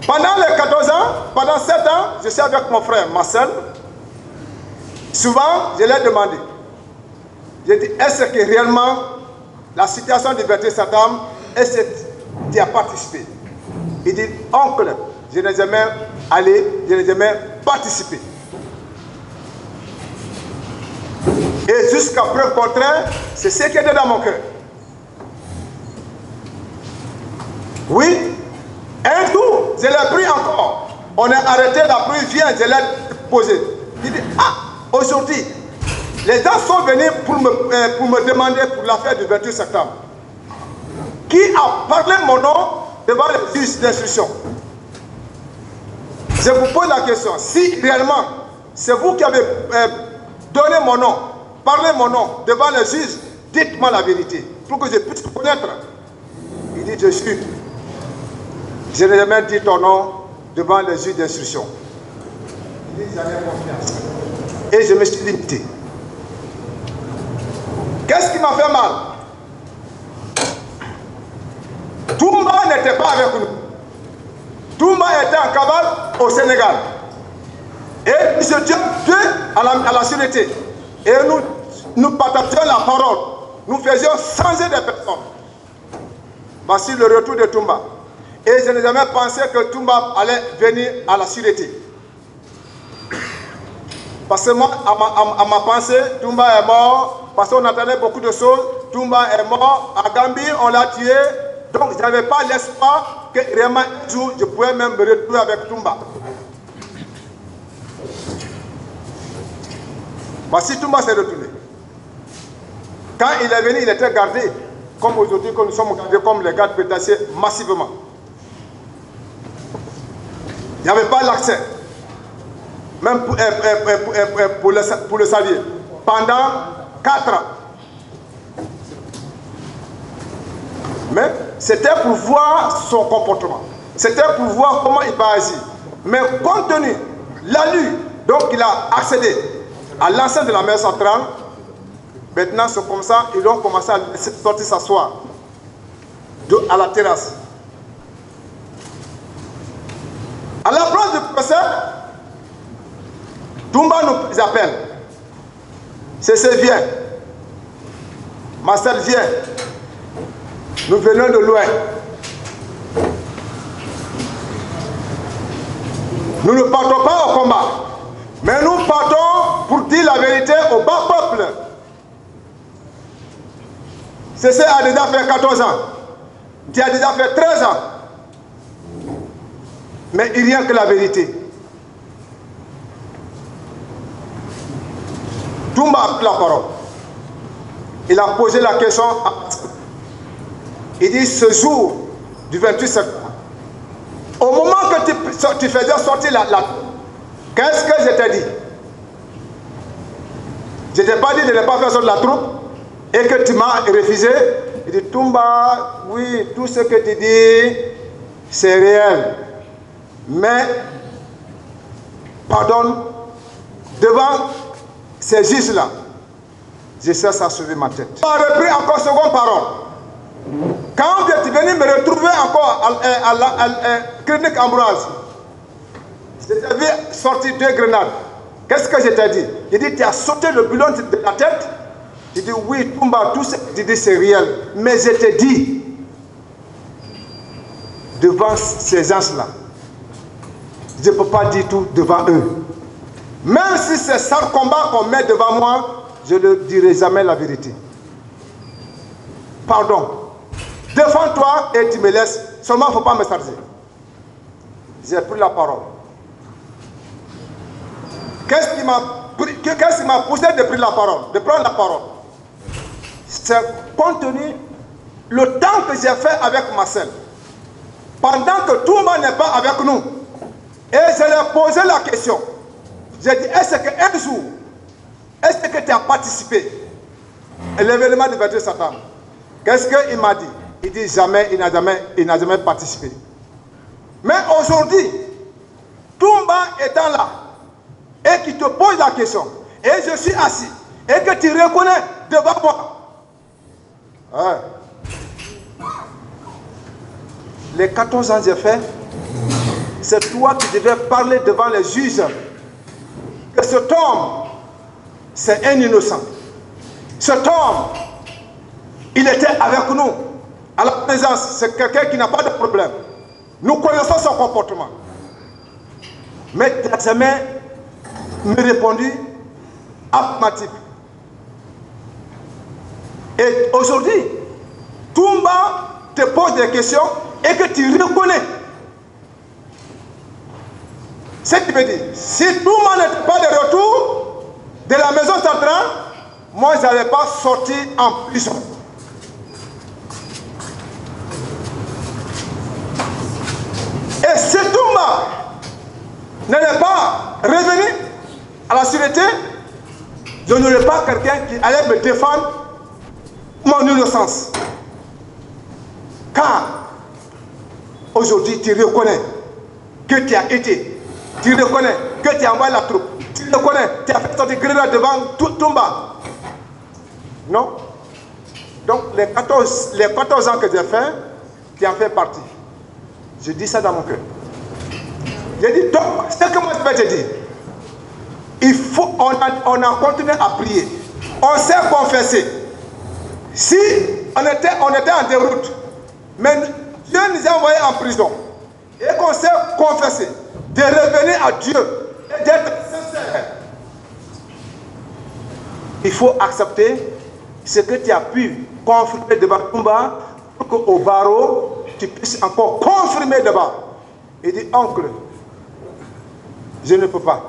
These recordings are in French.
Pendant les 14 ans, pendant 7 ans, je suis avec mon frère Marcel. Souvent, je l'ai demandé. J'ai dit, est-ce que réellement la situation du 28 septembre, est-ce que tu as participé? Il dit, oncle, je n'ai jamais allé, je n'ai jamais participé. Et jusqu'à preuve contraire, c'est ce qui était dans mon cœur. Oui, un jour, je l'ai pris encore. On a arrêté la pluie, vient, je l'ai posé. Il dit, ah, aujourd'hui, les gens sont venus pour me demander pour l'affaire du 28 septembre. Qui a parlé mon nom devant les juges d'instruction? Je vous pose la question, si réellement c'est vous qui avez donné mon nom, parlé mon nom devant les juges, dites-moi la vérité, pour que je puisse connaître. Il dit, je n'ai jamais dit ton nom devant les juges d'instruction. Il dit, j'avais confiance. Et je me suis limité. Qu'est-ce qui m'a fait mal? Toumba n'était pas avec nous. Toumba était en cavale au Sénégal. Et M. Dieu à la sûreté. Et nous partageons la parole. Nous faisions changer des personnes. Voici le retour de Toumba. Et je n'ai jamais pensé que Toumba allait venir à la sûreté. Parce que moi, à ma pensée, Toumba est mort. Parce qu'on attendait beaucoup de choses. Toumba est mort. À Gambie, on l'a tué. Donc, je n'avais pas l'espoir que vraiment un jour, je pouvais même me retrouver avec Toumba. Voici, Toumba s'est retourné. Quand il est venu, il était gardé. Comme aujourd'hui, que nous sommes gardés comme les gardes pétassiers massivement. Il n'y avait pas l'accès. Même pour le saluer. Pendant 4 ans. Mais c'était pour voir son comportement. C'était pour voir comment il va agir. Mais compte tenu l'alu, donc il a accédé à l'enceinte de la mer centrale. Maintenant, c'est comme ça, ils ont commencé à laisser sortir s'asseoir à la terrasse. À l'approche du procès, Toumba nous appelle. C'est vient. Marcel vient. Nous venons de loin. Nous ne partons pas au combat. Mais nous partons pour dire la vérité au bas peuple. Ceci a déjà fait 14 ans. Tu as déjà fait 13 ans. Mais il n'y a que la vérité. Toumba a pris la parole. Il a posé la question à... Il dit, ce jour du 28 septembre, au moment que tu faisais sortir la qu'est-ce que je t'ai dit? Je ne t'ai pas dit de ne pas faire sortir la troupe et que tu m'as refusé. Il dit, Toumba, oui, tout ce que tu dis, c'est réel. Mais, pardonne, devant ces juges-là, je cherche à sauver ma tête. Il a repris encore seconde parole. Quand tu es venu me retrouver encore à la clinique Ambroise, je t'ai vu sortir 2 grenades. Qu'est-ce que je t'ai dit? Il dit, tu as sauté le boulon de la tête. Je dis, oui, Toumba, tout ce que tu dis, c'est réel. Mais je te dis, devant ces gens-là, je ne peux pas dire tout devant eux. Même si c'est ça le combat qu'on met devant moi, je ne dirai jamais la vérité. Pardon. Défends-toi et tu me laisses. Seulement, il ne faut pas me charger. J'ai pris la parole. Qu'est-ce qui m'a poussé de prendre la parole, de prendre la parole? C'est compte tenu le temps que j'ai fait avec Marcel. Pendant que tout le monde n'est pas avec nous. Et je lui ai posé la question. J'ai dit, est-ce qu'un jour, est-ce que tu as participé à l'événement du 28 septembre? Qu'est-ce qu'il m'a dit? Il dit jamais, il n'a jamais participé. Mais aujourd'hui, Toumba étant là, et qui te pose la question, et je suis assis, et que tu reconnais devant moi, ouais. Les 14 ans que j'ai fait, c'est toi qui devais parler devant les juges que cet homme, c'est un innocent. Cet homme, il était avec nous. À la présence, c'est quelqu'un qui n'a pas de problème. Nous connaissons son comportement. Mais tu n'as jamais me répondu affirmatif. Et aujourd'hui, Toumba te pose des questions et que tu reconnais. Ce qui veut dire, si Toumba n'était pas de retour de la maison centrale, moi je n'allais pas sortir en prison. Et si Toumba n'allait pas revenir à la sûreté, je n'aurais pas quelqu'un qui allait me défendre mon innocence. Car aujourd'hui tu reconnais que tu as été, tu reconnais que tu as envoyé la troupe, tu reconnais, tu as fait sortir Greda devant Toumba. Non? Donc les 14 ans que j'ai fait, tu en fais partie. Je dis ça dans mon cœur. J'ai dit, donc, ce que moi je vais te dire, il faut, on a continué à prier. On s'est confessé. Si on était en déroute, mais Dieu nous a envoyés en prison, et qu'on s'est confessé, de revenir à Dieu et d'être sincère, il faut accepter ce que tu as pu confirmer devant Toumba pour qu'au barreau, tu puisses encore confirmer devant. Il dit, oncle, je ne peux pas.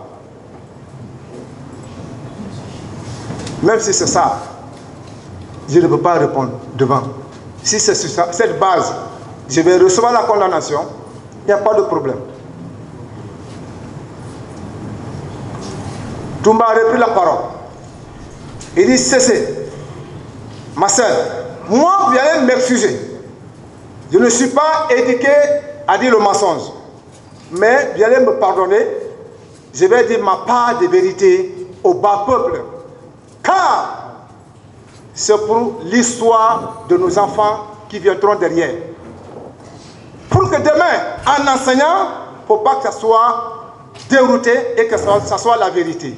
Même si c'est ça, je ne peux pas répondre devant. Si c'est sur cette base, je vais recevoir la condamnation, il n'y a pas de problème. Toumba a repris la parole. Il dit, cessez. Ma sœur, moi, vous allez m'excuser. Je ne suis pas éduqué à dire le mensonge. Mais vous allez me pardonner. Je vais dire ma part de vérité au bas peuple. Car c'est pour l'histoire de nos enfants qui viendront derrière. Pour que demain, en enseignant, il ne faut pas que ça soit dérouté et que ça soit la vérité.